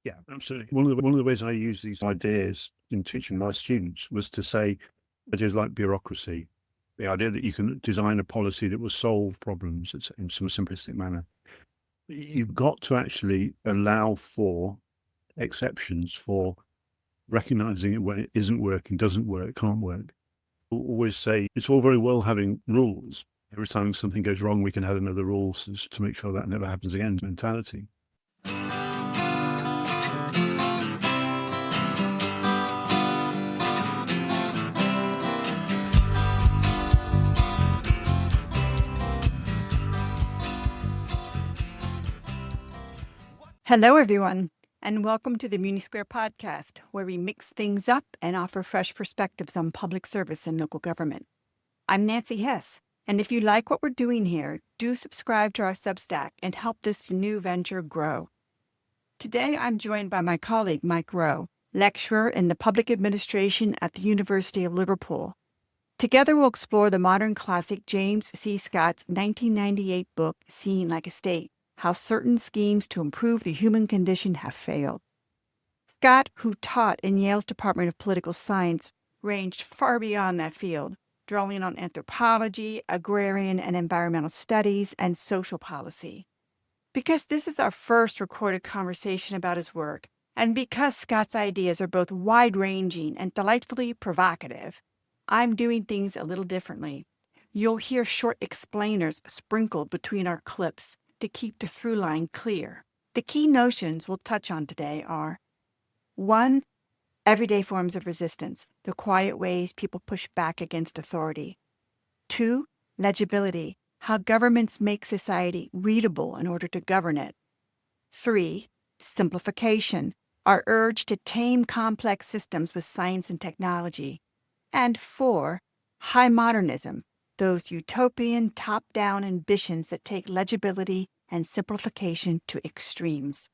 Yeah, absolutely. One of the ways I use these ideas in teaching my students was to say ideas like bureaucracy, the idea that you can design a policy that will solve problems in some simplistic manner. You've got to actually allow for exceptions, for recognizing it when it isn't working, doesn't work, can't work. I always say it's all very well having rules. Every time something goes wrong, we can add another rule to make sure that never happens again mentality. Hello, everyone, and welcome to the Muni Square podcast, where we mix things up and offer fresh perspectives on public service and local government. I'm Nancy Hess, and if you like what we're doing here, do subscribe to our Substack and help this new venture grow. Today, I'm joined by my colleague, Mike Rowe, lecturer in the public administration at the University of Liverpool. Together, we'll explore the modern classic James C. Scott's 1998 book, Seeing Like a State: How Certain Schemes to Improve the Human Condition Have Failed. Scott, who taught in Yale's Department of Political Science, ranged far beyond that field, drawing on anthropology, agrarian and environmental studies, and social policy. Because this is our first recorded conversation about his work, and because Scott's ideas are both wide-ranging and delightfully provocative, I'm doing things a little differently. You'll hear short explainers sprinkled between our clips to keep the through line clear. The key notions we'll touch on today are: 1. Everyday forms of resistance, the quiet ways people push back against authority. 2. Legibility, how governments make society readable in order to govern it. 3. Simplification, our urge to tame complex systems with science and technology. And 4. High modernism, those utopian top-down ambitions that take legibility and simplification to extremes.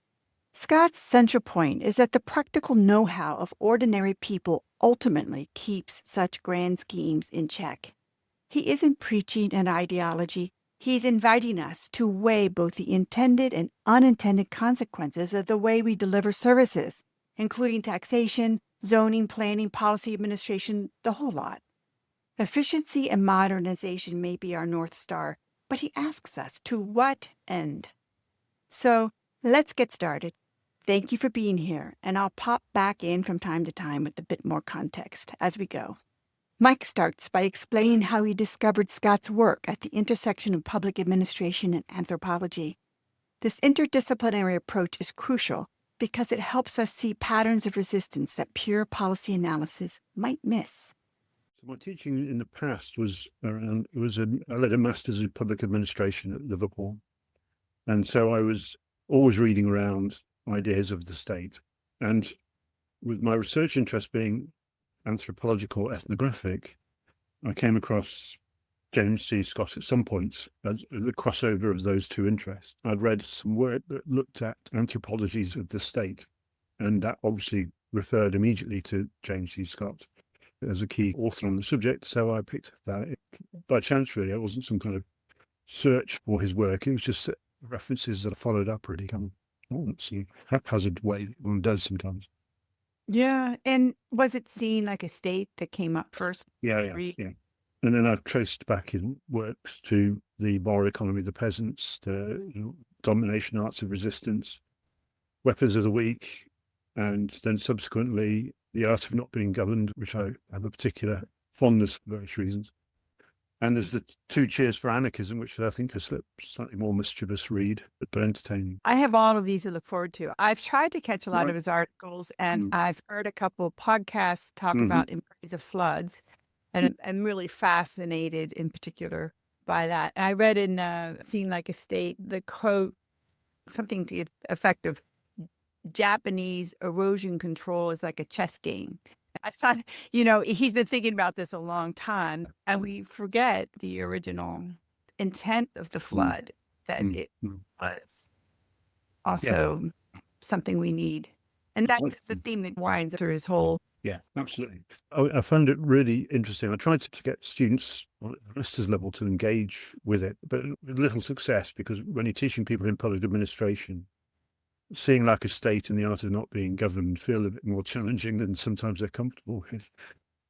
Scott's central point is that the practical know-how of ordinary people ultimately keeps such grand schemes in check. He isn't preaching an ideology. He's inviting us to weigh both the intended and unintended consequences of the way we deliver services, including taxation, zoning, planning, policy administration, the whole lot. Efficiency and modernization may be our North Star, but he asks us, to what end? So let's get started. Thank you for being here, and I'll pop back in from time to time with a bit more context as we go. Mike starts by explaining how he discovered Scott's work at the intersection of public administration and anthropology. This interdisciplinary approach is crucial because it helps us see patterns of resistance that pure policy analysis might miss. So my teaching in the past was around, I led a master's in public administration at Liverpool. And so I was always reading around ideas of the state. And with my research interest being anthropological, ethnographic, I came across James C. Scott at some points as the crossover of those two interests. I'd read some work that looked at anthropologies of the state, and that obviously referred immediately to James C. Scott as a key author on the subject. So I picked that by chance, really. It wasn't some kind of search for his work. It was just references that I followed up, really, kind of some haphazard way that one does sometimes. Yeah, and was it Seen Like a State that came up first? Yeah. And then I've traced back in works to the moral economy of the peasants, to domination, arts of resistance, weapons of the weak, and then subsequently the art of not being governed, which I have a particular fondness for various reasons. And there's the 2 Cheers for Anarchism, which I think is a slightly more mischievous read, but entertaining. I have all of these to look forward to. I've tried to catch a lot of his articles, and I've heard a couple of podcasts talk about In Praise of Floods, and I'm really fascinated in particular by that. I read in Seeing Like a State the quote, something to the effect of, Japanese erosion control is like a chess game. I thought, he's been thinking about this a long time, and we forget the original intent of the flood, that it was also something we need. And that's the theme that winds through his whole. Yeah, absolutely. I found it really interesting. I tried to get students on a master's level to engage with it, but with little success, because when you're teaching people in public administration, seeing like a state and the art of not being governed feel a bit more challenging than sometimes they're comfortable with.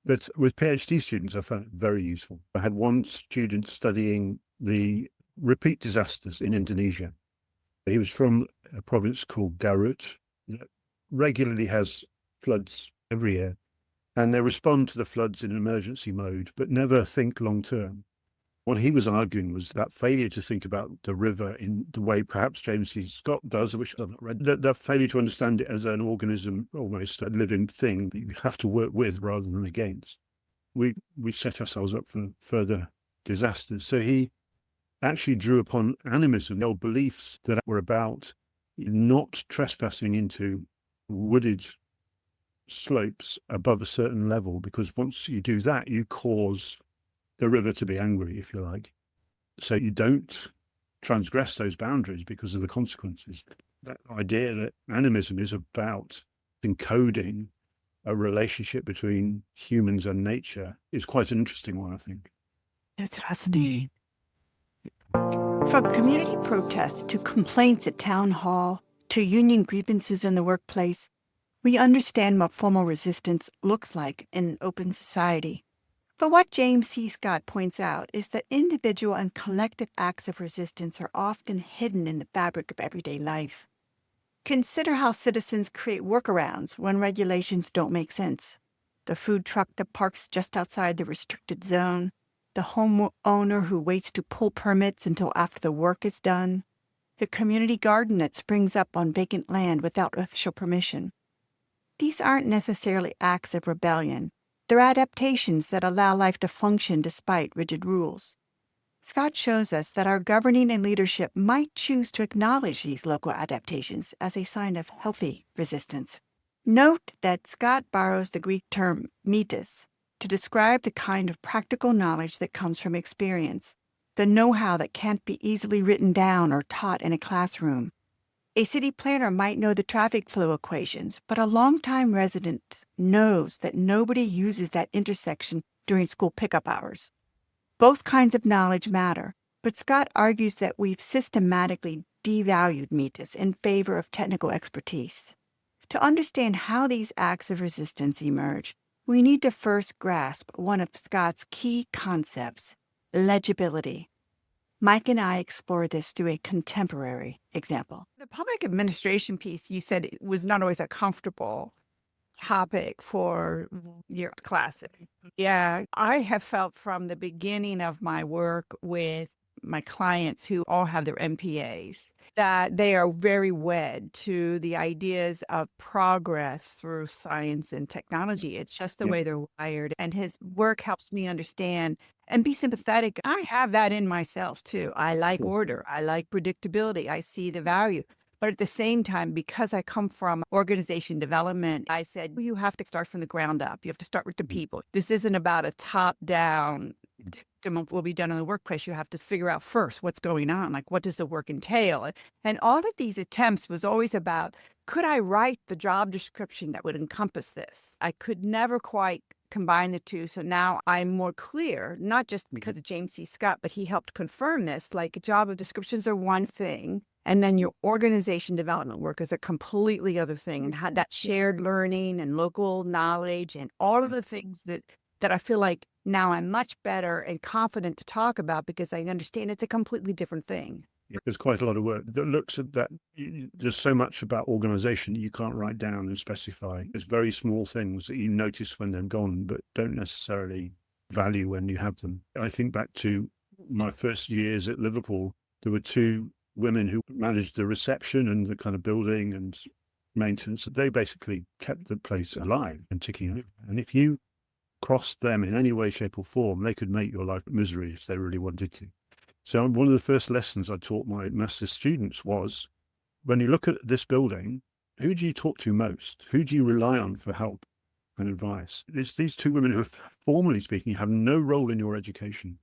But with PhD students, I found it very useful. I had one student studying the repeat disasters in Indonesia. He was from a province called Garut that regularly has floods every year. And they respond to the floods in emergency mode, but never think long term. What he was arguing was that failure to think about the river in the way perhaps James C. Scott does, which I've not read, that failure to understand it as an organism, almost a living thing that you have to work with rather than against. We set ourselves up for further disasters. So he actually drew upon animism, the old beliefs that were about not trespassing into wooded slopes above a certain level, because once you do that, you cause the river to be angry, if you like. So you don't transgress those boundaries because of the consequences. That idea that animism is about encoding a relationship between humans and nature is quite an interesting one, I think. That's fascinating. From community protests to complaints at town hall to union grievances in the workplace, we understand what formal resistance looks like in an open society. But what James C. Scott points out is that individual and collective acts of resistance are often hidden in the fabric of everyday life. Consider how citizens create workarounds when regulations don't make sense. The food truck that parks just outside the restricted zone, the homeowner who waits to pull permits until after the work is done, the community garden that springs up on vacant land without official permission. These aren't necessarily acts of rebellion. They're adaptations that allow life to function despite rigid rules. Scott shows us that our governing and leadership might choose to acknowledge these local adaptations as a sign of healthy resistance. Note that Scott borrows the Greek term mitos to describe the kind of practical knowledge that comes from experience, the know-how that can't be easily written down or taught in a classroom. A city planner might know the traffic flow equations, but a longtime resident knows that nobody uses that intersection during school pickup hours. Both kinds of knowledge matter, but Scott argues that we've systematically devalued mitos in favor of technical expertise. To understand how these acts of resistance emerge, we need to first grasp one of Scott's key concepts, legibility. Mike and I explore this through a contemporary example. The public administration piece, you said, it was not always a comfortable topic for your class. Yeah, I have felt from the beginning of my work with my clients who all have their MPAs that they are very wed to the ideas of progress through science and technology. It's just the way they're wired. And his work helps me understand and be sympathetic. I have that in myself too. I like order. I like predictability. I see the value. But at the same time, because I come from organization development, I said, well, you have to start from the ground up. You have to start with the people. This isn't about a top-down will be done in the workplace. You have to figure out first what's going on, like what does the work entail? And all of these attempts was always about, could I write the job description that would encompass this? I could never quite combine the two. So now I'm more clear, not just because of James C. Scott, but he helped confirm this, like job descriptions are one thing. And then your organization development work is a completely other thing. And had that shared learning and local knowledge and all of the things that I feel like now I'm much better and confident to talk about because I understand it's a completely different thing. There's quite a lot of work that looks at that. There's so much about organization you can't write down and specify. There's very small things that you notice when they're gone, but don't necessarily value when you have them. I think back to my first years at Liverpool, there were two women who managed the reception and the kind of building and maintenance. They basically kept the place alive and ticking over. And if you crossed them in any way, shape or form, they could make your life misery if they really wanted to. So one of the first lessons I taught my master's students was, when you look at this building, who do you talk to most? Who do you rely on for help and advice? It's these two women who, formally speaking, have no role in your education,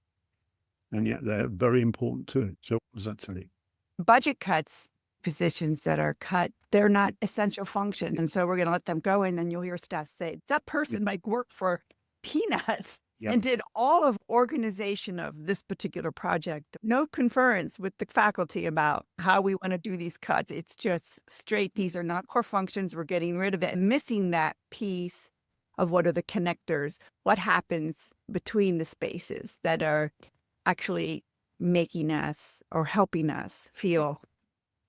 and yet they're very important to it. So what does that tell you? Budget cuts, positions that are cut, they're not essential functions. And so we're going to let them go. And then you'll hear staff say, that person might work for peanuts. Yeah. And did all of organization of this particular project, no conference with the faculty about how we want to do these cuts. It's just straight, these are not core functions. We're getting rid of it and missing that piece of what are the connectors, what happens between the spaces that are actually making us or helping us feel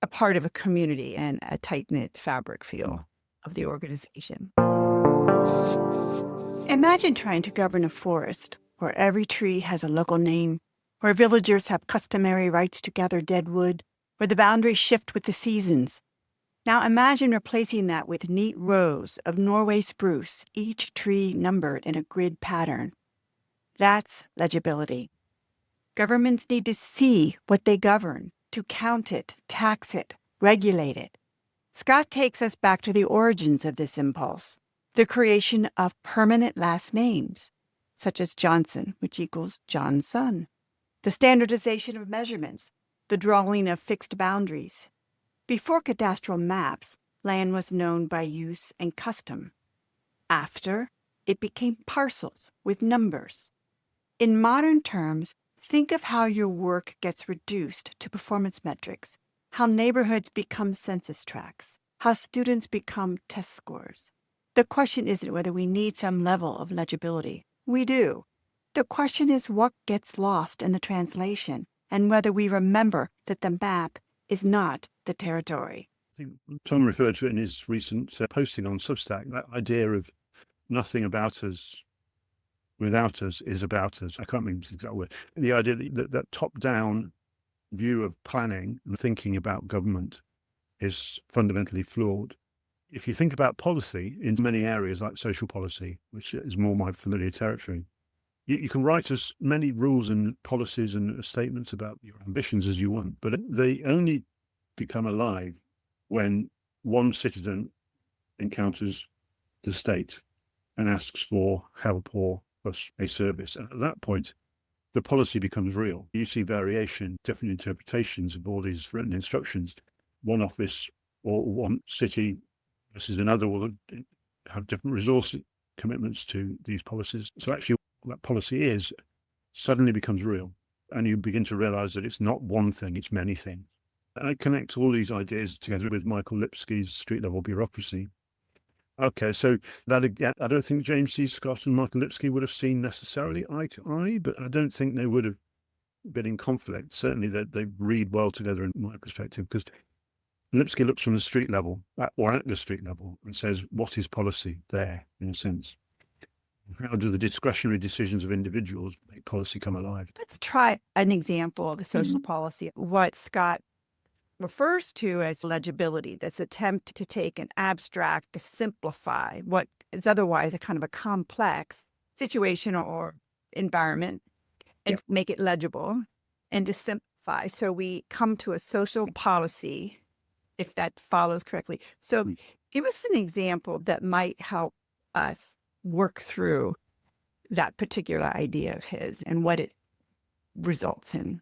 a part of a community and a tight-knit fabric feel of the organization. Imagine trying to govern a forest where every tree has a local name, where villagers have customary rights to gather dead wood, where the boundaries shift with the seasons. Now imagine replacing that with neat rows of Norway spruce, each tree numbered in a grid pattern. That's legibility. Governments need to see what they govern, to count it, tax it, regulate it. Scott takes us back to the origins of this impulse, the creation of permanent last names, such as Johnson, which equals John's son, the standardization of measurements, the drawing of fixed boundaries. Before cadastral maps, land was known by use and custom. After, it became parcels with numbers. In modern terms, think of how your work gets reduced to performance metrics, how neighborhoods become census tracts, how students become test scores. The question isn't whether we need some level of legibility. We do. The question is what gets lost in the translation and whether we remember that the map is not the territory. I think Tom referred to it in his recent posting on Substack, that idea of nothing about us without us is about us. I can't remember the exact word. The idea that top-down view of planning and thinking about government is fundamentally flawed. If you think about policy in many areas like social policy, which is more my familiar territory, you can write as many rules and policies and statements about your ambitions as you want, but they only become alive when one citizen encounters the state and asks for help or a service. And at that point, the policy becomes real. You see variation, different interpretations of all these written instructions. One office or one city versus another will have different resource commitments to these policies. So actually what that policy is suddenly becomes real. And you begin to realize that it's not one thing, it's many things. And I connect all these ideas together with Michael Lipsky's street level bureaucracy. Okay, so that again, I don't think James C. Scott and Michael Lipsky would have seen necessarily eye to eye, but I don't think they would have been in conflict. Certainly they read well together in my perspective, because Lipsky looks from the street level, or at the street level, and says, what is policy there, in a sense? How do the discretionary decisions of individuals make policy come alive? Let's try an example of the social policy, what Scott refers to as legibility, that's attempt to take an abstract to simplify what is otherwise a kind of a complex situation or environment and make it legible and to simplify. So we come to a social policy, if that follows correctly. So give us an example that might help us work through that particular idea of his and what it results in.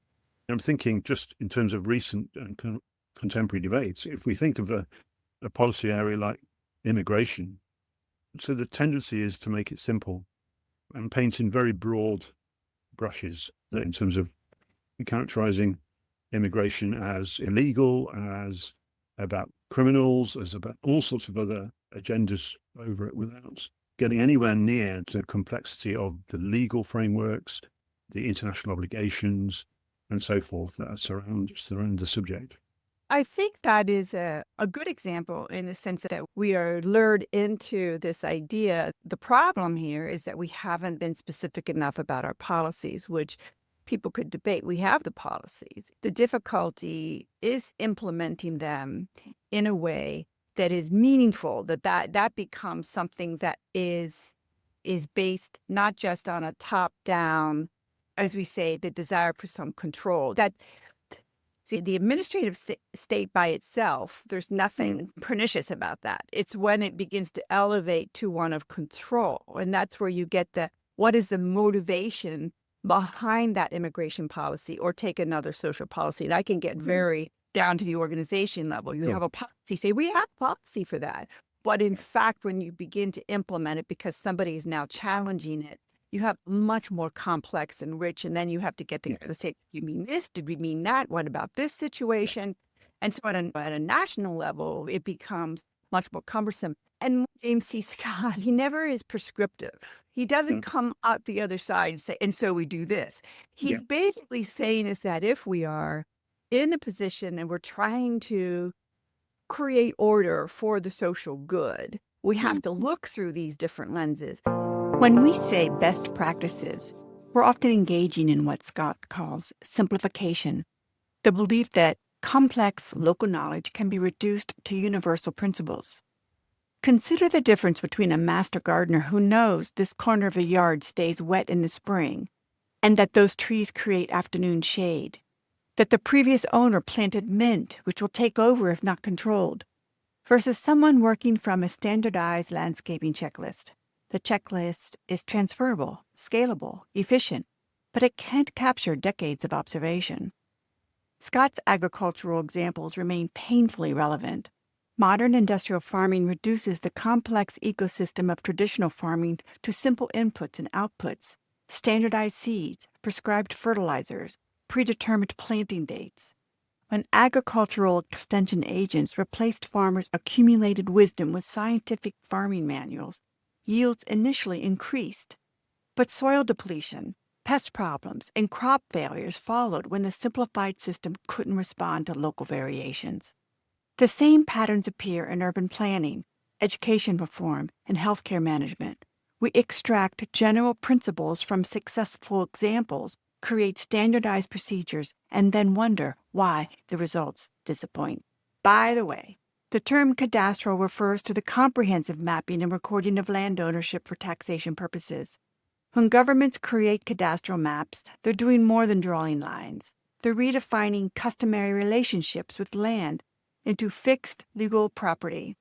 I'm thinking just in terms of recent and contemporary debates, if we think of a policy area like immigration, so the tendency is to make it simple and paint in very broad brushes in terms of characterizing immigration as illegal, as about criminals, as about all sorts of other agendas over it, without getting anywhere near the complexity of the legal frameworks, the international obligations, and so forth that surround the subject. I think that is a good example in the sense that we are lured into this idea. The problem here is that we haven't been specific enough about our policies, which people could debate. We have the policies. The difficulty is implementing them in a way that is meaningful, that becomes something that is based not just on a top-down, as we say, the desire for some control. See, the administrative state by itself, there's nothing pernicious about that. It's when it begins to elevate to one of control. And that's where you get what is the motivation behind that immigration policy, or take another social policy. And I can get very down to the organization level. You have a policy, say, we have a policy for that. But in fact, when you begin to implement it, because somebody is now challenging it, you have much more complex and rich, and then you have to get together to say, you mean this? Did we mean that? What about this situation? And so at a national level, it becomes much more cumbersome. And James C. Scott, he never is prescriptive. He doesn't come out the other side and say, and so we do this. He's basically saying is that if we are in a position and we're trying to create order for the social good, we have to look through these different lenses. When we say best practices, we're often engaging in what Scott calls simplification, the belief that complex local knowledge can be reduced to universal principles. Consider the difference between a master gardener who knows this corner of the yard stays wet in the spring, and that those trees create afternoon shade, that the previous owner planted mint, which will take over if not controlled, versus someone working from a standardized landscaping checklist. The checklist is transferable, scalable, efficient, but it can't capture decades of observation. Scott's agricultural examples remain painfully relevant. Modern industrial farming reduces the complex ecosystem of traditional farming to simple inputs and outputs, standardized seeds, prescribed fertilizers, predetermined planting dates. When agricultural extension agents replaced farmers' accumulated wisdom with scientific farming manuals, yields initially increased. But soil depletion, pest problems, and crop failures followed when the simplified system couldn't respond to local variations. The same patterns appear in urban planning, education reform, and healthcare management. We extract general principles from successful examples, create standardized procedures, and then wonder why the results disappoint. By the way, the term cadastral refers to the comprehensive mapping and recording of land ownership for taxation purposes. When governments create cadastral maps, they're doing more than drawing lines. They're redefining customary relationships with land into fixed legal property.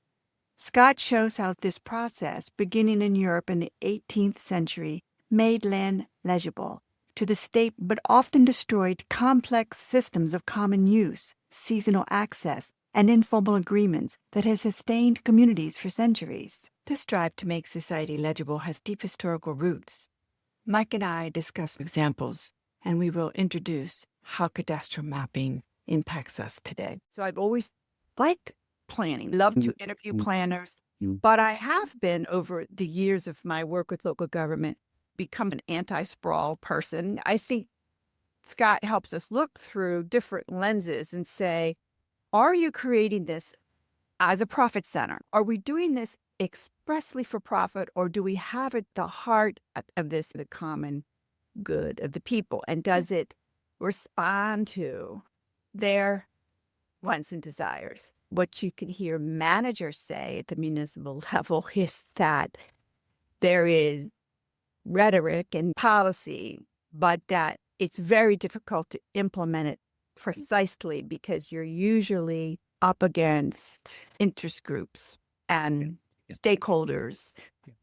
Scott shows how this process, beginning in Europe in the 18th century, made land legible to the state but often destroyed complex systems of common use, seasonal access, and informal agreements that has sustained communities for centuries. This drive to make society legible has deep historical roots. Mike and I discuss examples, and we will introduce how cadastral mapping impacts us today. So I've always liked planning, loved to interview planners, but I have been, over the years of my work with local government, become an anti-sprawl person. I think Scott helps us look through different lenses and say, are you creating this as a profit center? Are we doing this expressly for profit, or do we have at the heart of this the common good of the people? And does it respond to their wants and desires? What you can hear managers say at the municipal level is that there is rhetoric and policy, but that it's very difficult to implement it precisely because you're usually up against interest groups and stakeholders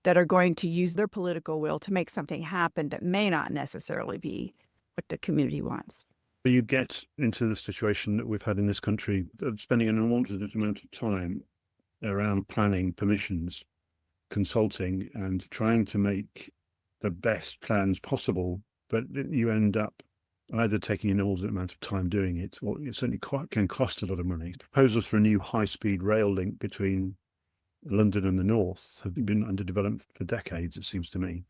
that are going to use their political will to make something happen that may not necessarily be what the community wants. You get into the situation that we've had in this country of spending an inordinate amount of time around planning, permissions, consulting, and trying to make the best plans possible, but you end up either taking an inordinate amount of time doing it, or it certainly can cost a lot of money. Proposals for a new high-speed rail link between London and the north have been under development for decades, it seems to me,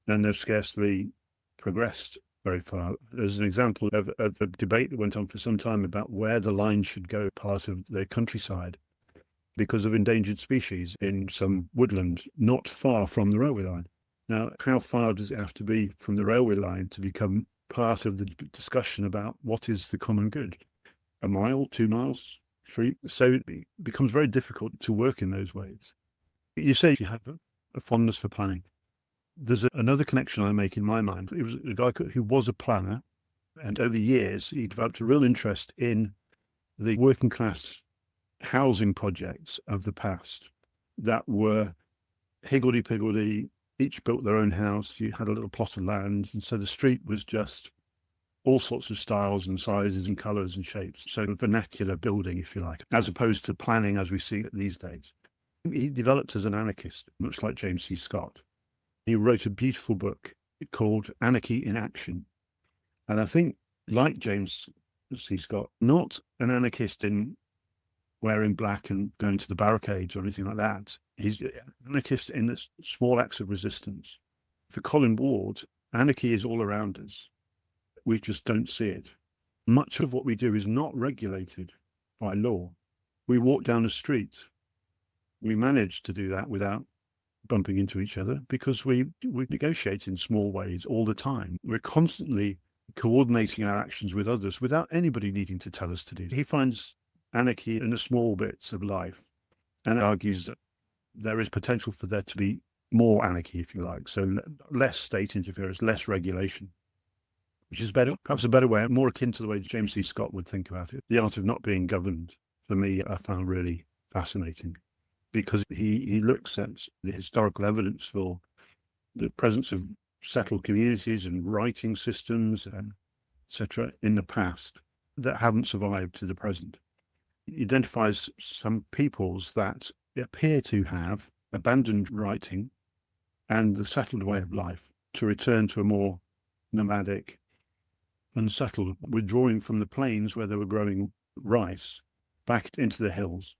and they've scarcely progressed very far. There's an example of a debate that went on for some time about where the line should go, part of the countryside, because of endangered species in some woodland not far from the railway line. Now, how far does it have to be from the railway line to become part of the discussion about what is the common good? A mile, 2 miles, 3? So it becomes very difficult to work in those ways. You say you have a fondness for planning. There's another connection I make in my mind. It was a guy who was a planner, and over the years, he developed a real interest in the working class housing projects of the past that were higgledy-piggledy, each built their own house. You had a little plot of land, and so the street was just all sorts of styles and sizes and colours and shapes. So a vernacular building, if you like, as opposed to planning as we see it these days. He developed as an anarchist, much like James C. Scott. He wrote a beautiful book called Anarchy in Action. And I think, like James C. Scott, not an anarchist in wearing black and going to the barricades or anything like that. He's an anarchist in the small acts of resistance. For Colin Ward, anarchy is all around us. We just don't see it. Much of what we do is not regulated by law. We walk down the street. We manage to do that without bumping into each other because we negotiate in small ways all the time. We're constantly coordinating our actions with others without anybody needing to tell us to do it. He finds anarchy in the small bits of life and argues that there is potential for there to be more anarchy, if you like. So less state interference, less regulation, which is better, perhaps a better way, more akin to the way James C. Scott would think about it. The art of not being governed, for me, I found really fascinating because he looks at the historical evidence for the presence of settled communities and writing systems, and etc., in the past that haven't survived to the present. He identifies some peoples that appear to have abandoned writing and the settled way of life to return to a more nomadic, unsettled, withdrawing from the plains where they were growing rice back into the hills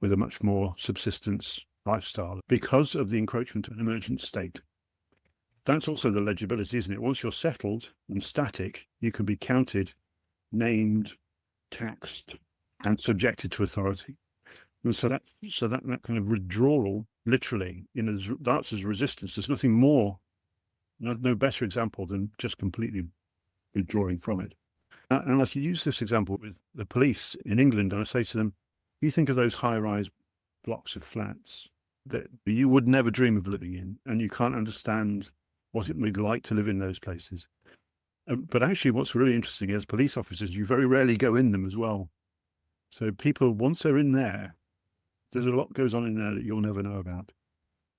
with a much more subsistence lifestyle because of the encroachment of an emergent state. That's also the legibility, isn't it? Once you're settled and static, you can be counted, named, taxed, and subjected to authority. And so that kind of withdrawal, literally, that's as resistance. There's nothing more, no better example than just completely withdrawing from it. And I use this example with the police in England, and I say to them, you think of those high-rise blocks of flats that you would never dream of living in, and you can't understand what it would be like to live in those places. But actually, what's really interesting is police officers, you very rarely go in them as well. So people, once they're in there, there's a lot goes on in there that you'll never know about.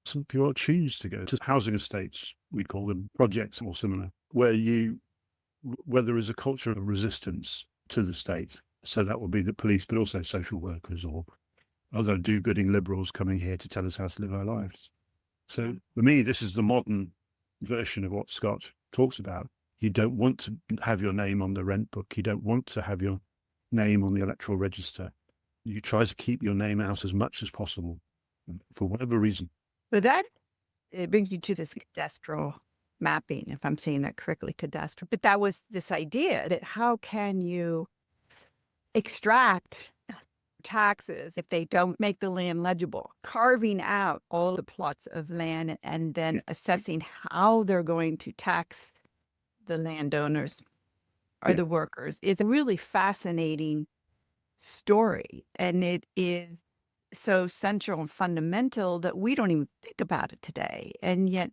Some people choose to go to housing estates, we call them projects or similar, where there is a culture of resistance to the state. So that would be the police, but also social workers or other do-gooding liberals coming here to tell us how to live our lives. So for me, this is the modern version of what Scott talks about. You don't want to have your name on the rent book. You don't want to have your name on the electoral register. You try to keep your name out as much as possible for whatever reason. But it brings you to this cadastral mapping, if I'm saying that correctly, cadastral. But that was this idea that how can you extract taxes if they don't make the land legible, carving out all the plots of land and then assessing how they're going to tax the landowners or the workers. It's a really fascinating story, and it is so central and fundamental that we don't even think about it today. And yet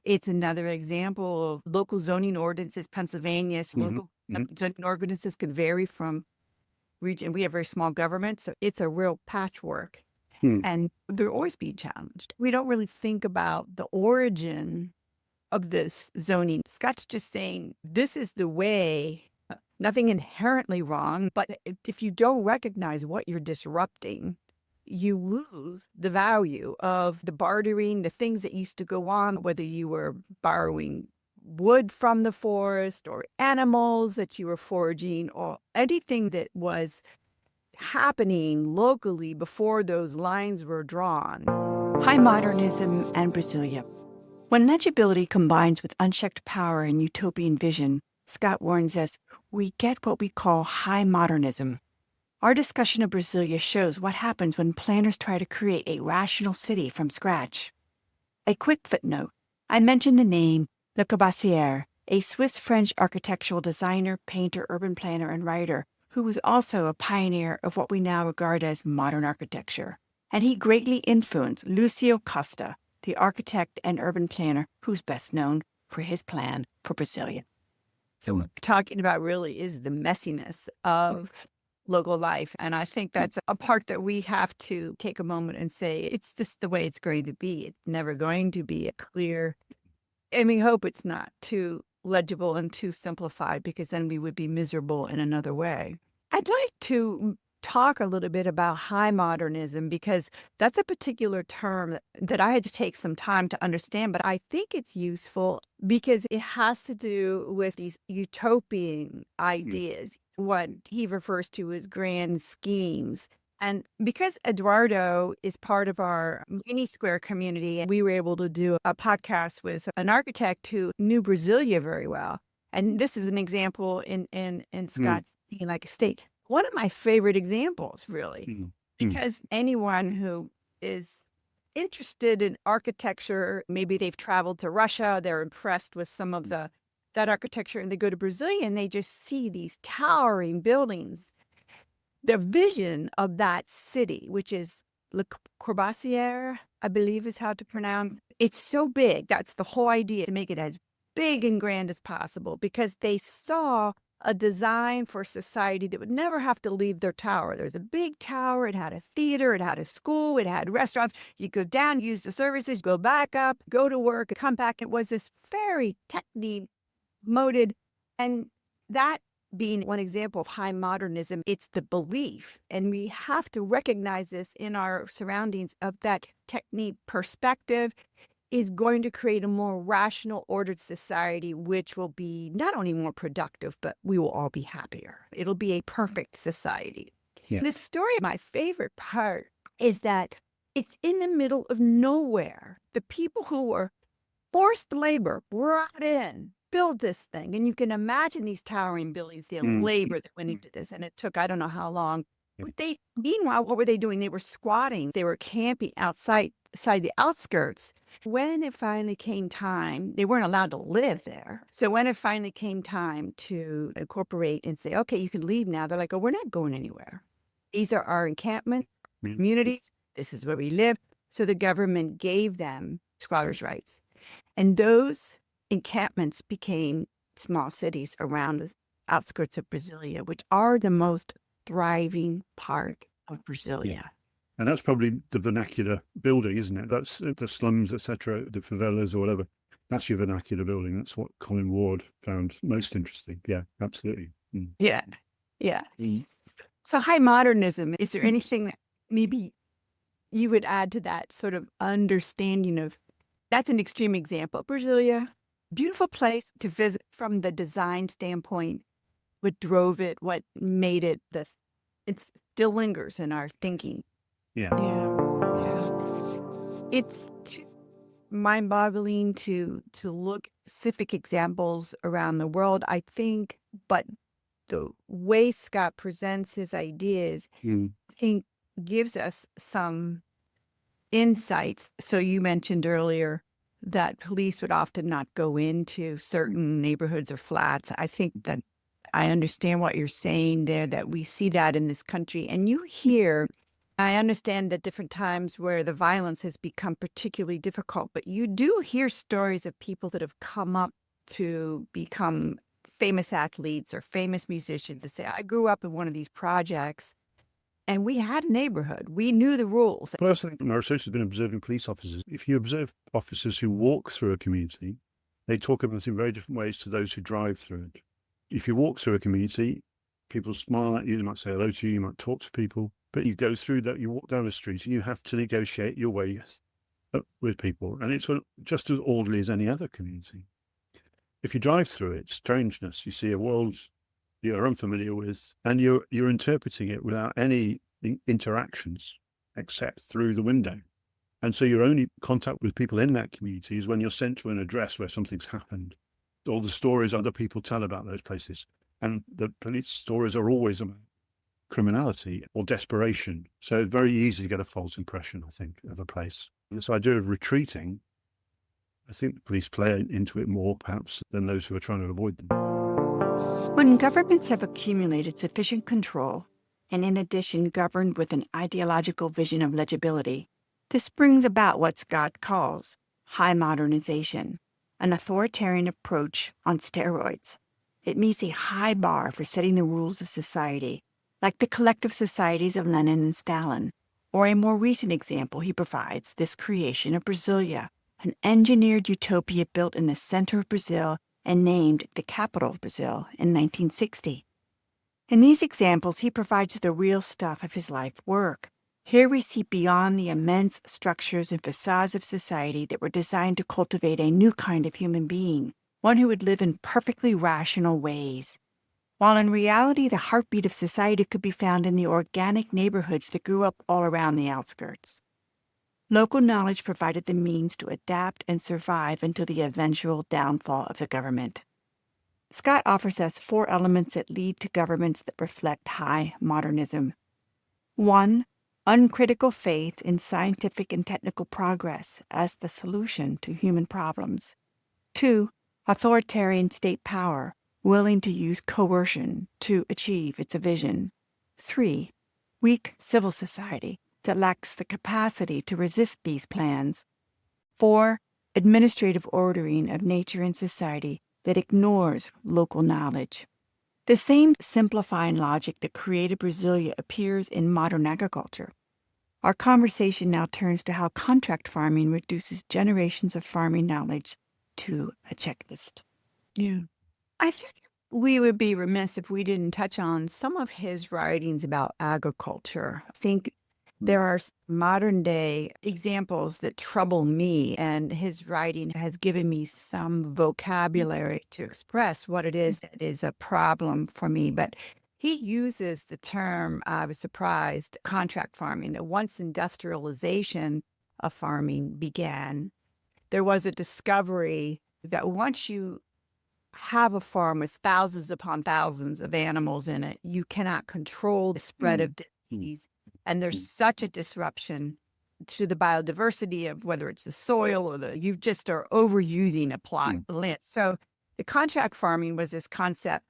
it's another example of local zoning ordinances. Pennsylvania's local zoning ordinances could vary from region. We have very small governments, so it's a real patchwork. And they're always being challenged. We don't really think about the origin of this zoning. Scott's just saying, this is the way, nothing inherently wrong, but if you don't recognize what you're disrupting, you lose the value of the bartering, the things that used to go on, whether you were borrowing wood from the forest or animals that you were foraging or anything that was happening locally before those lines were drawn. High Modernism and Brasília. When legibility combines with unchecked power and utopian vision, Scott warns us, we get what we call high modernism. Our discussion of Brasília shows what happens when planners try to create a rational city from scratch. A quick footnote. I mentioned the name Le Corbusier, a Swiss-French architectural designer, painter, urban planner, and writer who was also a pioneer of what we now regard as modern architecture. And he greatly influenced Lucio Costa, the architect and urban planner who's best known for his plan for Brasília. So what we're talking about really is the messiness of local life. And I think that's a part that we have to take a moment and say, it's just the way it's going to be. It's never going to be a clear, and we hope it's not too legible and too simplified, because then we would be miserable in another way. I'd like to talk a little bit about high modernism, because that's a particular term that I had to take some time to understand, but I think it's useful because it has to do with these utopian ideas, what he refers to as grand schemes. And because Eduardo is part of our Mini Square community, and we were able to do a podcast with an architect who knew Brasília very well. And this is an example in Scott's like a state. One of my favorite examples, really, because anyone who is interested in architecture, maybe they've traveled to Russia, they're impressed with some of that architecture, and they go to Brasília and they just see these towering buildings. The vision of that city, which is Corbusier, I believe is how to pronounce. It's so big. That's the whole idea, to make it as big and grand as possible, because they saw a design for society that would never have to leave their tower. There's a big tower. It had a theater. It had a school. It had restaurants. You go down, use the services, go back up, go to work, come back. It was this very technique-moded, and that being one example of high modernism, it's the belief, and we have to recognize this in our surroundings, of that technique perspective is going to create a more rational, ordered society, which will be not only more productive, but we will all be happier. It'll be a perfect society. Yeah. The story, my favorite part, is that it's in the middle of nowhere. The people who were forced labor brought in, build this thing. And you can imagine these towering buildings, the labor that went into this. And it took, I don't know how long. But meanwhile, what were they doing? They were squatting. They were camping outside the outskirts. When it finally came time, they weren't allowed to live there. So when it finally came time to incorporate and say, okay, you can leave now, they're like, oh, we're not going anywhere. These are our encampment communities. This is where we live. So the government gave them squatters' rights. And those encampments became small cities around the outskirts of Brasília, which are the most thriving part of Brasília. Yeah. And that's probably the vernacular building, isn't it? That's the slums, etc., the favelas or whatever. That's your vernacular building. That's what Colin Ward found most interesting. Yeah, absolutely. Yeah. So high modernism, is there anything that maybe you would add to that sort of understanding of, that's an extreme example. Brasília, beautiful place to visit from the design standpoint. What drove it, what made it, it still lingers in our thinking. Yeah. It's mind-boggling to look at specific examples around the world, I think, but the way Scott presents his ideas, I think, gives us some insights. So you mentioned earlier that police would often not go into certain neighborhoods or flats. I think that I understand what you're saying there, that we see that in this country. And you hear, I understand at different times where the violence has become particularly difficult, but you do hear stories of people that have come up to become famous athletes or famous musicians and say, I grew up in one of these projects and we had a neighborhood. We knew the rules. Well, I also think my research has been observing police officers. If you observe officers who walk through a community, they talk about this in very different ways to those who drive through it. If you walk through a community, people smile at you, they might say hello to you, you might talk to people, but you go through that, you walk down the street and you have to negotiate your way with people. And it's just as orderly as any other community. If you drive through it, strangeness, you see a world you're unfamiliar with, and you're interpreting it without any interactions except through the window. And so your only contact with people in that community is when you're sent to an address where something's happened. All the stories other people tell about those places. And the police stories are always about criminality or desperation. So it's very easy to get a false impression, I think, of a place. This idea of retreating, I think the police play into it more, perhaps, than those who are trying to avoid them. When governments have accumulated sufficient control, and in addition governed with an ideological vision of legibility, this brings about what Scott calls high modernization, an authoritarian approach on steroids. It meets a high bar for setting the rules of society, like the collective societies of Lenin and Stalin. Or a more recent example he provides, this creation of Brasília, an engineered utopia built in the center of Brazil and named the capital of Brazil in 1960. In these examples, he provides the real stuff of his life work. Here we see beyond the immense structures and facades of society that were designed to cultivate a new kind of human being, one who would live in perfectly rational ways. While in reality, the heartbeat of society could be found in the organic neighborhoods that grew up all around the outskirts. Local knowledge provided the means to adapt and survive until the eventual downfall of the government. Scott offers us 4 elements that lead to governments that reflect high modernism. 1. Uncritical faith in scientific and technical progress as the solution to human problems. 2. Authoritarian state power, willing to use coercion to achieve its vision. 3. Weak civil society that lacks the capacity to resist these plans. 4. Administrative ordering of nature and society that ignores local knowledge. The same simplifying logic that created Brasília appears in modern agriculture. Our conversation now turns to how contract farming reduces generations of farming knowledge to a checklist. Yeah. I think we would be remiss if we didn't touch on some of his writings about agriculture. I think there are modern day examples that trouble me, and his writing has given me some vocabulary to express what it is that is a problem for me. But he uses the term, I was surprised, contract farming, that once industrialization of farming began, there was a discovery that once you have a farm with thousands upon thousands of animals in it, you cannot control the spread of disease. And there's such a disruption to the biodiversity of whether it's the soil or you just are overusing a plot of land. So the contract farming was this concept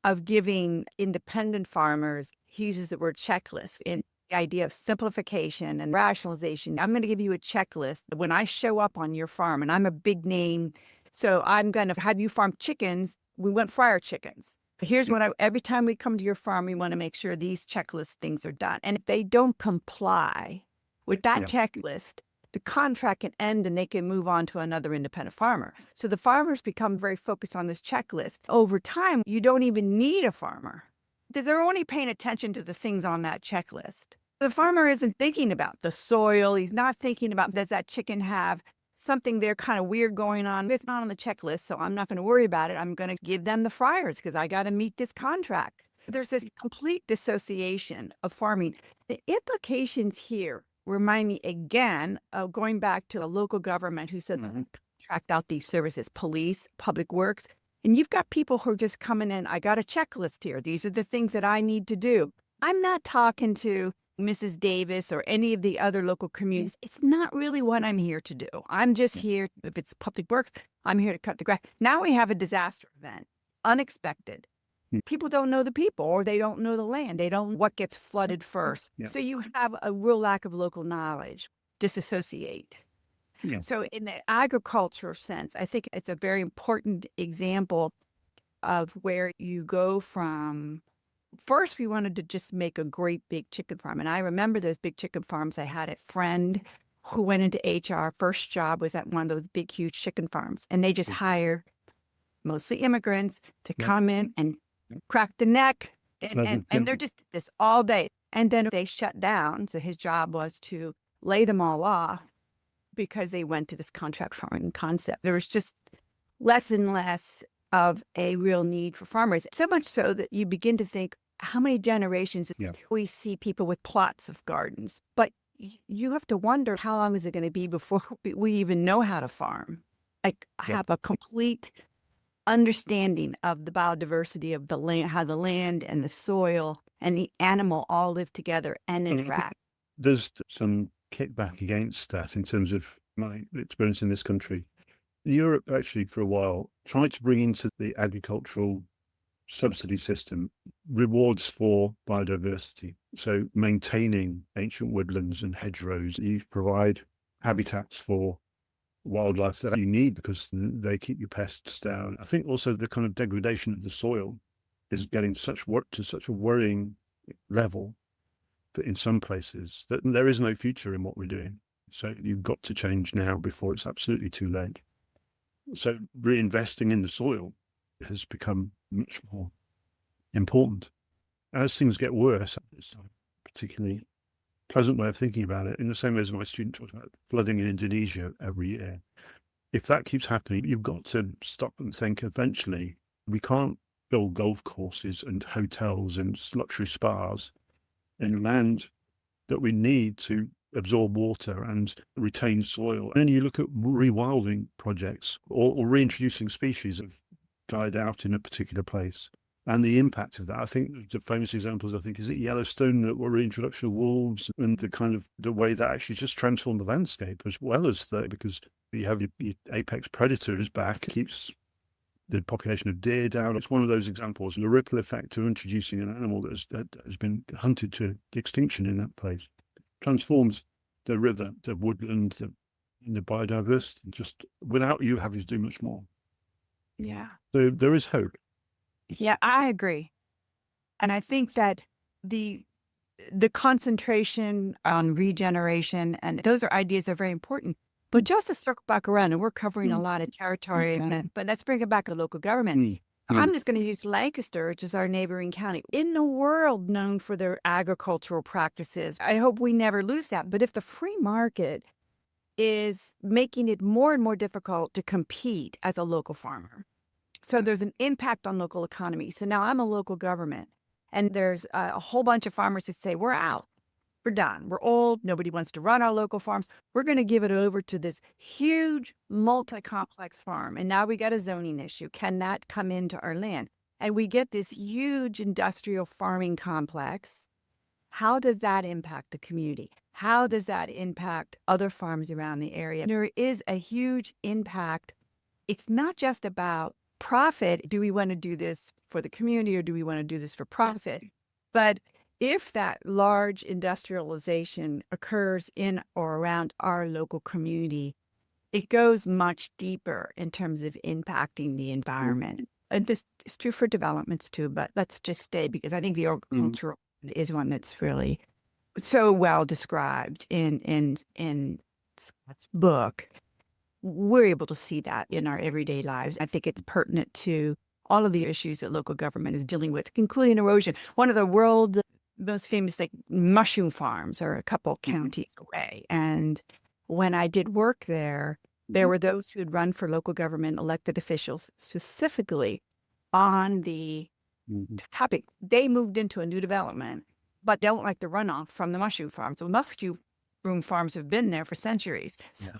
of giving independent farmers, he uses the word checklist, in the idea of simplification and rationalization. I'm going to give you a checklist when I show up on your farm, and I'm a big name, so I'm going to have you farm chickens. We want fryer chickens. Here's what every time we come to your farm, we want to make sure these checklist things are done. And if they don't comply with that checklist, the contract can end and they can move on to another independent farmer. So the farmers become very focused on this checklist. Over time, you don't even need a farmer. They're only paying attention to the things on that checklist. The farmer isn't thinking about the soil. He's not thinking about, does that chicken have something there kind of weird going on? It's not on the checklist, so I'm not going to worry about it. I'm going to give them the fryers because I got to meet this contract. There's this complete dissociation of farming. The implications here remind me again of going back to a local government who said, contract out these services, police, public works, and you've got people who are just coming in, I got a checklist here. These are the things that I need to do. I'm not talking to Mrs. Davis or any of the other local communities. It's not really what I'm here to do. I'm just here, if it's public works, I'm here to cut the grass. Now we have a disaster event, unexpected. People don't know the people, or they don't know the land. They don't know what gets flooded first. So you have a real lack of local knowledge, disassociate. So in the agricultural sense, I think it's a very important example of where you go from, first we wanted to just make a great big chicken farm. And I remember those big chicken farms. I had a friend who went into HR. First job was at one of those big, huge chicken farms. And they just hired mostly immigrants to come in and crack the neck. And they're just this all day. And then they shut down. So his job was to lay them all off because they went to this contract farming concept. There was just less and less of a real need for farmers. So much so that you begin to think, how many generations we see people with plots of gardens? But you have to wonder, how long is it going to be before we even know how to farm? Like have a complete understanding of the biodiversity of the land, how the land and the soil and the animal all live together and interact. There's some kickback against that in terms of my experience in this country. Europe actually for a while tried to bring into the agricultural subsidy system rewards for biodiversity. So maintaining ancient woodlands and hedgerows, you provide habitats for wildlife that you need because they keep your pests down. I think also the kind of degradation of the soil is getting to such a worrying level that in some places that there is no future in what we're doing. So you've got to change now before it's absolutely too late. So reinvesting in the soil has become much more important. as things get worse, it's not a particularly pleasant way of thinking about it, in the same way as my student talked about flooding in Indonesia every year. If that keeps happening, you've got to stop and think eventually we can't build golf courses and hotels and luxury spas in land that we need to absorb water and retain soil. And you look at rewilding projects or reintroducing species that have died out in a particular place. And the impact of that, I think the famous examples, is at Yellowstone, that were reintroduction of wolves, and the way that actually just transformed the landscape, as well as because you have your apex predators back, keeps the population of deer down. It's one of those examples, the ripple effect of introducing an animal that has been hunted to extinction in that place, transforms the river, the woodland, the biodiversity, just without you having to do much more. Yeah. So there is hope. Yeah, I agree. And I think that the concentration on regeneration, and those are ideas that are very important. But just to circle back around, and we're covering a lot of territory, but let's bring it back to local government. I'm just going to use Lancaster, which is our neighboring county, in the world known for their agricultural practices. I hope we never lose that. But if the free market is making it more and more difficult to compete as a local farmer, so there's an impact on local economy. So now I'm a local government, and there's a whole bunch of farmers that say, we're out. We're done. We're old. Nobody wants to run our local farms. We're going to give it over to this huge multi-complex farm. And now we got a zoning issue. Can that come into our land? And we get this huge industrial farming complex. How does that impact the community? How does that impact other farms around the area? There is a huge impact. It's not just about profit. Do we want to do this for the community, or do we want to do this for profit? But if that large industrialization occurs in or around our local community, it goes much deeper in terms of impacting the environment. And this is true for developments too, but let's just stay, because I think the agricultural is one that's really so well described in Scott's book. We're able to see that in our everyday lives. I think it's pertinent to all of the issues that local government is dealing with, including erosion. One of the world's most famous mushroom farms are a couple counties away. And when I did work there were those who had run for local government elected officials specifically on the topic. They moved into a new development, but don't like the runoff from the mushroom farms. The mushroom farms have been there for centuries. So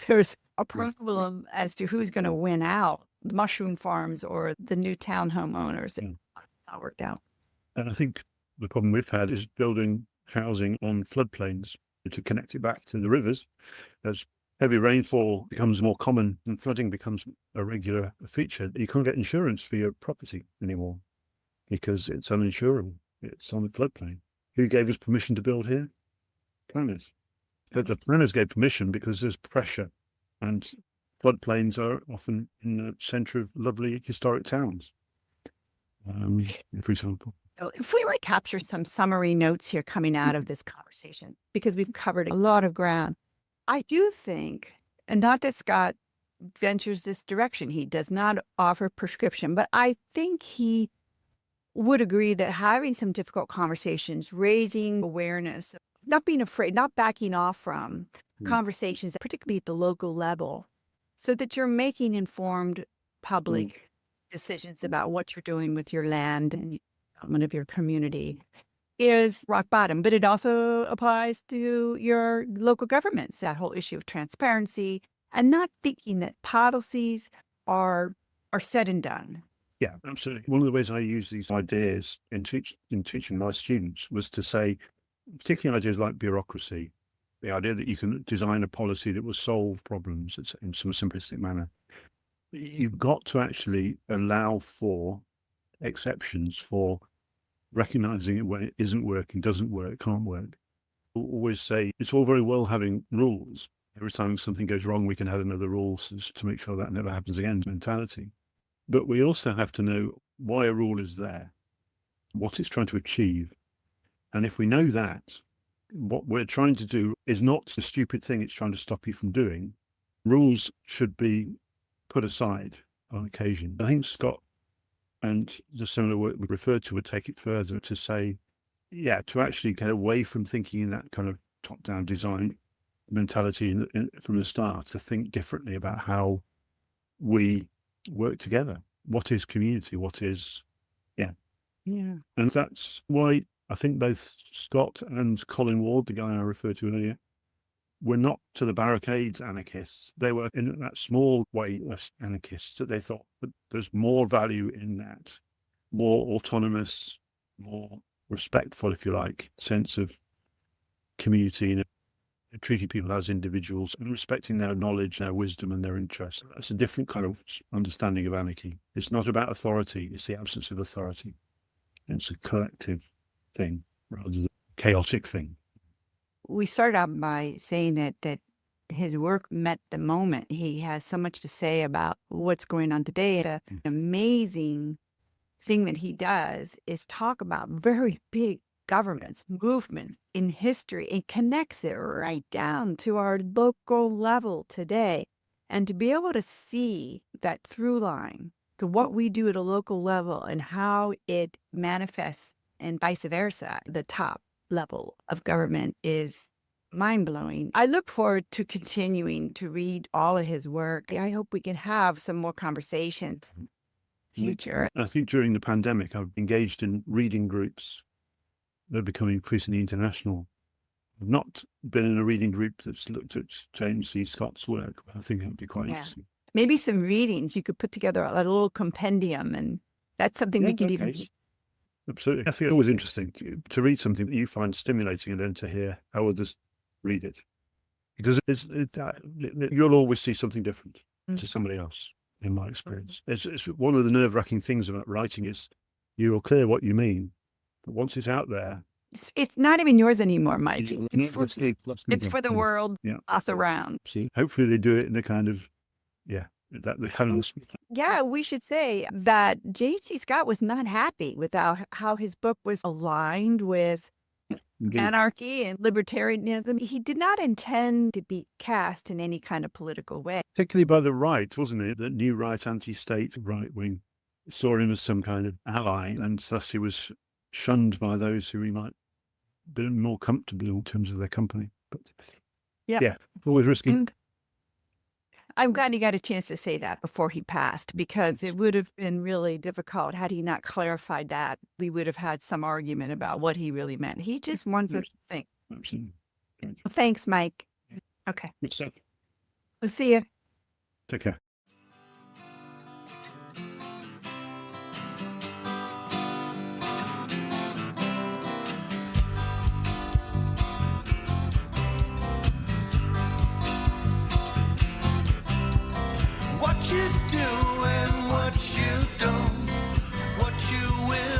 there's a problem as to who's going to win out, the mushroom farms or the new townhome owners. Not worked out. And I think the problem we've had is building housing on floodplains to connect it back to the rivers. As heavy rainfall becomes more common and flooding becomes a regular feature, you can't get insurance for your property anymore because it's uninsurable. It's on the floodplain. Who gave us permission to build here? Planners. The planners gave permission because there's pressure, and floodplains are often in the centre of lovely historic towns, for example. So if we would capture some summary notes here coming out of this conversation, because we've covered a lot of ground, I do think, and not that Scott ventures this direction, he does not offer prescription, but I think he would agree that having some difficult conversations, raising awareness, not being afraid, not backing off from conversations, particularly at the local level, so that you're making informed public decisions about what you're doing with your land and development of your community, is rock bottom. But it also applies to your local governments, that whole issue of transparency, and not thinking that policies are said and done. Yeah, absolutely. One of the ways I use these ideas in teaching my students was to say, particularly ideas like bureaucracy, the idea that you can design a policy that will solve problems in some simplistic manner. You've got to actually allow for exceptions, for recognizing it when it isn't working, doesn't work, can't work. I always say it's all very well having rules. Every time something goes wrong, we can add another rule to make sure that never happens again mentality. But we also have to know why a rule is there, what it's trying to achieve. And if we know that, what we're trying to do is not a stupid thing it's trying to stop you from doing. Rules should be put aside on occasion. I think Scott And the similar work we referred to would take it further to say, to actually get away from thinking in that kind of top-down design mentality from the start, to think differently about how we work together. What is community? What is, And that's why I think both Scott and Colin Ward, the guy I referred to earlier, were not to the barricades anarchists. They were in that small way anarchists, that they thought that there's more value in that, more autonomous, more respectful, if you like, sense of community, and treating people as individuals and respecting their knowledge, their wisdom and their interests. That's a different kind of understanding of anarchy. It's not about authority, it's the absence of authority. It's a collective thing rather than a chaotic thing. We started out by saying that his work met the moment. He has so much to say about what's going on today. The amazing thing that he does is talk about very big governments, movements in history, and connects it right down to our local level today. And to be able to see that through line to what we do at a local level and how it manifests and vice versa, the top level of government, is mind-blowing. I look forward to continuing to read all of his work. I hope we can have some more conversations in the future. I think during the pandemic, I've engaged in reading groups that are becoming increasingly international. I've not been in a reading group that's looked at James C. Scott's work, but I think it would be quite interesting. Maybe some readings. You could put together a little compendium, and that's something we could even... Absolutely. I think it's always interesting to read something that you find stimulating and then to hear how others read it. Because you'll always see something different to somebody else, in my experience. It's one of the nerve-wracking things about writing is you're clear what you mean, but once it's out there... It's not even yours anymore, Mike. It's for the world, us around. Hopefully they do it in a kind of, we should say that James C. Scott was not happy with how his book was aligned with anarchy and libertarianism. He did not intend to be cast in any kind of political way. Particularly by the right, wasn't it? The new right, anti-state right wing saw him as some kind of ally, and thus he was shunned by those who he might be more comfortable in terms of their company. But always risky. And I'm glad he got a chance to say that before he passed, because it would have been really difficult had he not clarified that. We would have had some argument about what he really meant. He just wants us to think. Absolutely. Well, thanks, Mike. Okay. Good stuff. We'll see you. Take care. What you do and what you don't, what you will